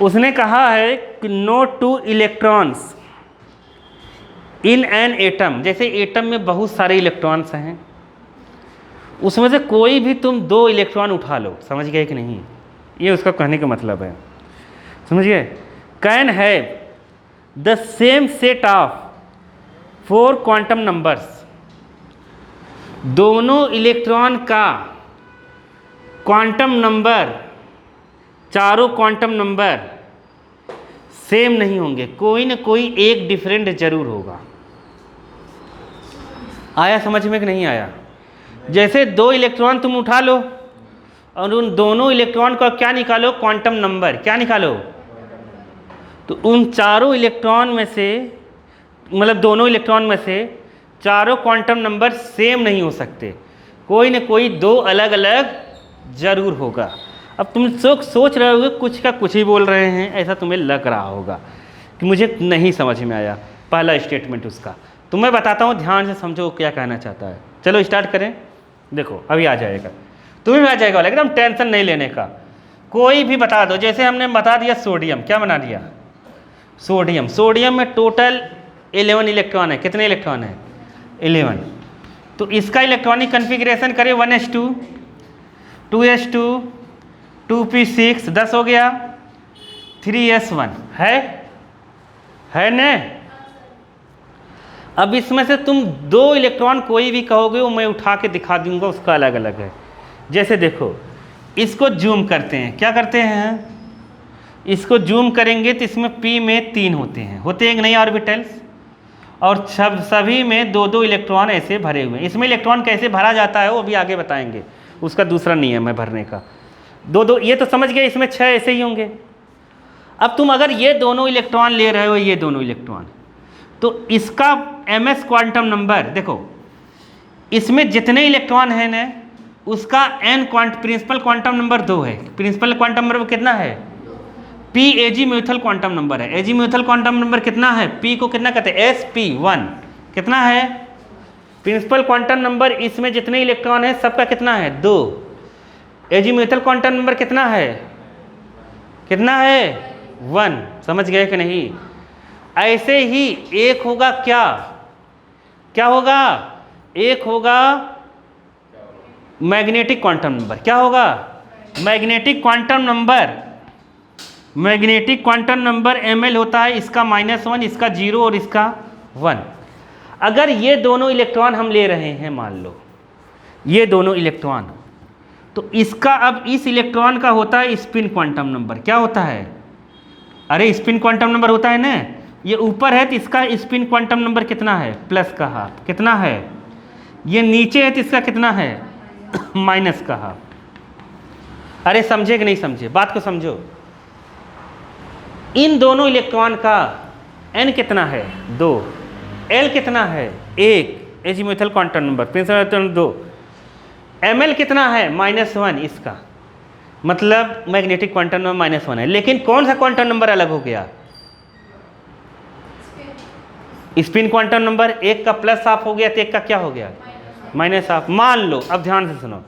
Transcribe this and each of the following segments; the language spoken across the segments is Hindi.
उसने कहा है कि no two electrons in an atom, जैसे एटम में बहुत सारे इलेक्ट्रॉन्स हैं, उसमें से कोई भी तुम 2 इलेक्ट्रॉन उठा लो, समझ गए कि नहीं, ये उसका कहने का मतलब है, समझ गए। Can have the same set of 4 quantum numbers, दोनों इलेक्ट्रॉन का क्वांटम नंबर, चारों क्वांटम नंबर सेम नहीं होंगे, कोई ना कोई एक डिफरेंट जरूर होगा। आया समझ में कि नहीं आया? जैसे 2 इलेक्ट्रॉन तुम उठा लो और उन दोनों इलेक्ट्रॉन का क्या निकालो, क्वांटम नंबर, क्या निकालो, तो उन चारों इलेक्ट्रॉन में से, मतलब दोनों इलेक्ट्रॉन में से चारों क्वांटम नंबर सेम नहीं हो सकते, कोई ना कोई 2 अलग अलग जरूर होगा। अब तुम सोच रहे होगे कुछ का कुछ ही बोल रहे हैं, ऐसा तुम्हें लग रहा होगा कि मुझे नहीं समझ में आया पहला स्टेटमेंट उसका, तो मैं बताता हूँ, ध्यान से समझो क्या कहना चाहता है। चलो स्टार्ट करें, देखो अभी आ जाएगा, तुम्हें भी आ जाएगा, एकदम टेंशन नहीं लेने का। कोई भी बता दो, जैसे हमने बता दिया सोडियम, क्या बना दिया, सोडियम। सोडियम में टोटल 11 इलेक्ट्रॉन है, कितने इलेक्ट्रॉन है, 11। तो इसका इलेक्ट्रॉनिक कन्फिग्रेशन करें 1s2, 2s2, 2p6, 10 हो गया, 3s1 है न। अब इसमें से तुम 2 इलेक्ट्रॉन कोई भी कहोगे वो मैं उठा के दिखा दूंगा, उसका अलग अलग है। जैसे देखो इसको जूम करते हैं, क्या करते हैं, इसको जूम करेंगे तो इसमें p में 3 होते हैं कि नहीं ऑर्बिटल्स, और सभी में 2-2 इलेक्ट्रॉन ऐसे भरे हुए हैं। इसमें इलेक्ट्रॉन कैसे भरा जाता है वो भी आगे बताएंगे, उसका दूसरा नियम है भरने का। 2-2 ये तो समझ गए, इसमें 6 ऐसे ही होंगे। अब तुम अगर ये दोनों इलेक्ट्रॉन ले रहे हो, ये दोनों इलेक्ट्रॉन, तो इसका ms क्वांटम नंबर देखो, इसमें जितने इलेक्ट्रॉन हैं ना उसका n प्रिंसिपल क्वांटम नंबर 2 है। प्रिंसिपल क्वांटम नंबर कितना है, p एजीम्यूथल क्वांटम नंबर है। एजीम्यूथल क्वांटम नंबर कितना है, p को कितना कहते हैं, sp1 कितना है प्रिंसिपल क्वांटम नंबर। इसमें जितने इलेक्ट्रॉन है सबका कितना है, 2। एजीम्यूथल क्वांटम नंबर कितना है, 1। समझ गए कि नहीं? ऐसे ही एक होगा क्या होगा, एक होगा मैग्नेटिक क्वांटम नंबर। क्या होगा, magnetic quantum number. Magnetic quantum number ml होता है, इसका -1, इसका 0 और इसका 1। अगर ये दोनों इलेक्ट्रॉन हम ले रहे हैं, मान लो ये दोनों इलेक्ट्रॉन, तो इसका अब इस इलेक्ट्रॉन का होता है स्पिन क्वांटम नंबर। क्या होता है, अरे स्पिन क्वांटम नंबर होता है ना, ये ऊपर है तो इसका स्पिन क्वांटम नंबर कितना है, प्लस का हाफ। कितना है, ये नीचे है तो इसका कितना है, माइनस का हाफ। अरे समझे कि नहीं समझे, बात को समझो। इन दोनों इलेक्ट्रॉन का n कितना है, 2, l कितना है, 1, azimuthal quantum number, principal 2, ml कितना है, -1, इसका मतलब मैग्नेटिक क्वांटम नंबर -1 है। लेकिन कौन सा क्वांटम नंबर अलग हो गया, स्पिन क्वांटम नंबर। एक का प्लस हाफ हो गया तो एक का क्या हो गया, माइनस हाफ। मान लो, अब ध्यान से सुनो,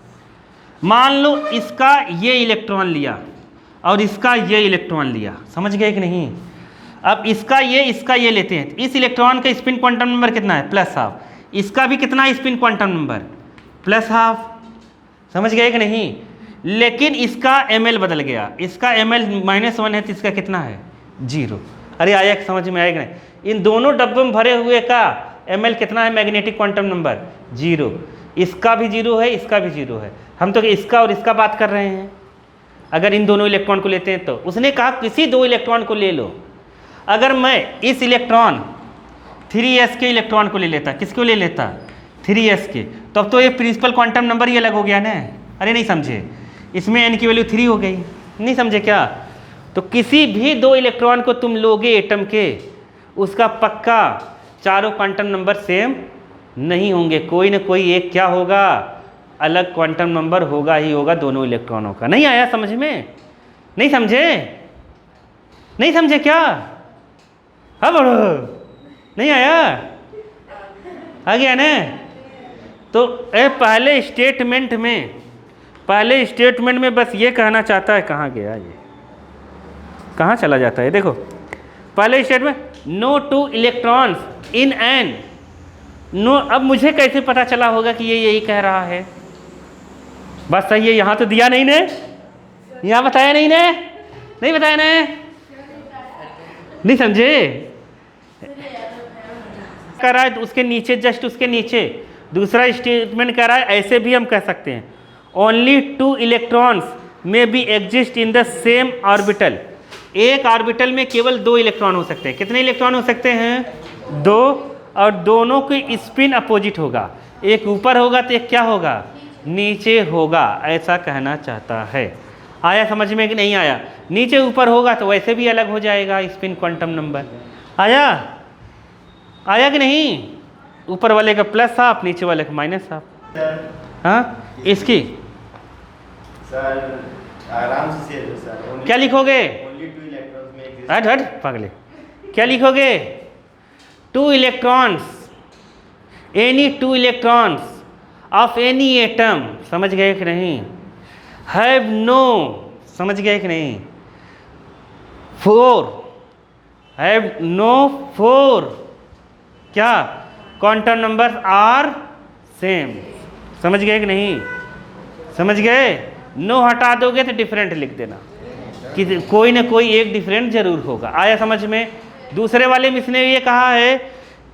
मान लो इसका ये इलेक्ट्रॉन लिया और इसका ये इलेक्ट्रॉन लिया, समझ गए कि नहीं? अब इसका ये लेते हैं, इस इलेक्ट्रॉन का स्पिन क्वांटम नंबर कितना है, प्लस हाफ। इसका भी कितना है spin quantum number, plus half. समझ गए कि नहीं? लेकिन इसका ml बदल गया, इसका ml -1 है तो इसका कितना है, 0। अरे आया समझ में आएगा नहीं? इन दोनों डब्बों में भरे हुए का ml कितना है, मैग्नेटिक क्वांटम नंबर 0। इसका भी 0 है, इसका भी 0 है। हम तो इसका और इसका बात कर रहे हैं। अगर इन दोनों इलेक्ट्रॉन को लेते हैं तो उसने कहा किसी 2 इलेक्ट्रॉन को ले लो। अगर मैं इस इलेक्ट्रॉन 3s के इलेक्ट्रॉन को ले लेता, किसको ले लेता, 3s के, तब तो ये प्रिंसिपल क्वांटम नंबर ही अलग हो गया ना। अरे नहीं समझे, इसमें n की वैल्यू 3 हो गई, नहीं समझे क्या? तो किसी भी 2 इलेक्ट्रॉन को तुम लोगे एटम के, उसका पक्का चारों क्वांटम नंबर सेम नहीं होंगे, कोई ना कोई एक क्या होगा, अलग क्वांटम नंबर होगा ही होगा दोनों इलेक्ट्रॉनों का। नहीं आया समझ में? नहीं समझे? नहीं समझे क्या? हाँ बड़ो, नहीं आया? आ गया ना? तो पहले स्टेटमेंट में बस ये कहना चाहता है, कहाँ गया ये, कहाँ चला जाता है? देखो पहले statement no two electrons in an no. अब मुझे कैसे पता चला होगा कि ये यही कह रहा है? बस सही है, यहाँ तो दिया नहीं ने, यहाँ बताया नहीं ने, नहीं बताया ने, नहीं समझे? कर रहा है उसके नीचे, जस्ट उसके नीचे दूसरा स्टेटमेंट कर रहा है, ऐसे भी हम कह सकते हैं ओनली टू इलेक्ट्रॉन्स में be exist in the same orbital. एक ऑर्बिटल में केवल 2 इलेक्ट्रॉन हो सकते हैं। कितने इलेक्ट्रॉन हो सकते हैं? 2, और दोनों की स्पिन अपोजिट होगा, एक ऊपर होगा तो एक क्या होगा? नीचे होगा, ऐसा कहना चाहता है। आया समझ में कि नहीं आया? नीचे ऊपर होगा तो वैसे भी अलग हो जाएगा स्पिन क्वांटम नंबर। आया? आया कि नहीं? ऊपर वाले का प्लस हाफ, नीचे वाले का माइनस हाफ। हाँ इसकी सर आराम से सर क्या लिखोगे? ओनली 2 इलेक्ट्रॉन्स में एग्जिस्ट। हट हट पागले, क्या लिखोगे? 2 electrons, any 2 electrons of any atom, समझ गए कि नहीं? हैव नो, समझ गए कि नहीं? 4 हैव नो 4 क्या क्वांटम नंबर आर सेम, समझ गए कि नहीं? समझ गए? नो हटा दोगे तो डिफरेंट लिख देना कि कोई ना कोई एक डिफरेंट जरूर होगा। आया समझ में? दूसरे वाले में इसने ये कहा है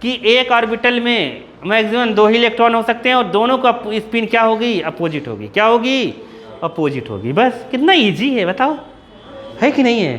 कि एक ऑर्बिटल में मैक्सिमम 2 ही इलेक्ट्रॉन हो सकते हैं और दोनों का स्पिन क्या होगी? अपोजिट होगी। क्या होगी? अपोजिट होगी। बस कितना इजी है बताओ, है कि नहीं है?